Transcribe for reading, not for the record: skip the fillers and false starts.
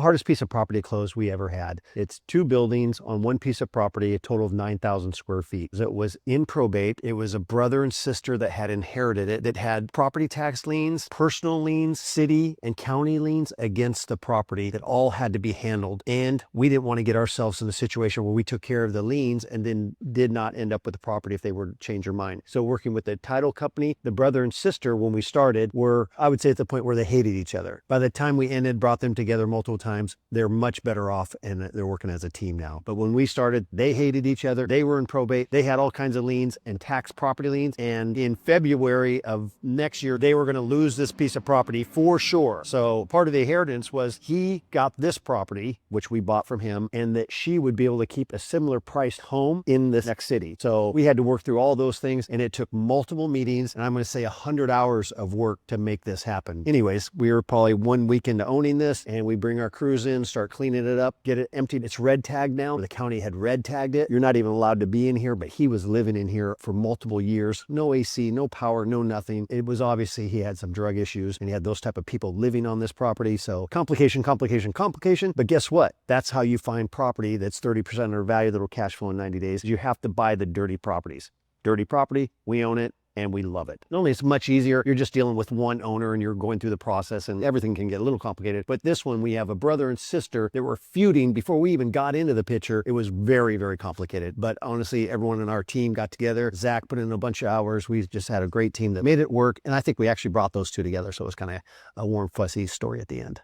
hardest piece of property close we ever had. It's 2 buildings on one piece of property, a total of 9,000 square feet. It was in probate. It was a brother and sister that had inherited it, that had property tax liens, personal liens, city and county liens against the property that all had to be handled. And we didn't want to get ourselves in a situation where we took care of the liens and then did not end up with the property if they were to change their mind. So working with the title company, the brother and sister, when we started, were, I would say, at the point where they hated each other. By the time we ended, brought them together multiple times, they're much better off and they're working as a team now. But when we started, they hated each other. They were in probate. They had all kinds of liens and tax property liens. And in February of next year, they were going to lose this piece of property for sure. So part of the inheritance was he got this property, which we bought from him, and that she would be able to keep a similar priced home in the next city. So we had to work through all those things, and it took multiple meetings, and I'm going to say 100 hours of work to make this happen. Anyways, we were probably 1 week into owning this, and we bring our crews in, start cleaning it up, get it emptied. It's red tagged now. The county had red tagged it. You're not even allowed to be in here, but he was living in here for multiple years. No AC, no power, no nothing. It was obviously he had some drug issues, and he had those type of people living on this property. So complication, complication, complication. But guess what? That's how you find property that's 30% of their value that will cash flow in 90 days. You have to buy the dirty properties. Dirty property, we own it, and we love it. Not only it's much easier, you're just dealing with one owner and you're going through the process and everything can get a little complicated. But this one, we have a brother and sister that were feuding before we even got into the picture. It was very, very complicated. But honestly, everyone in our team got together. Zach put in a bunch of hours. We just had a great team that made it work. And I think we actually brought those two together. So it was kind of a warm, fuzzy story at the end.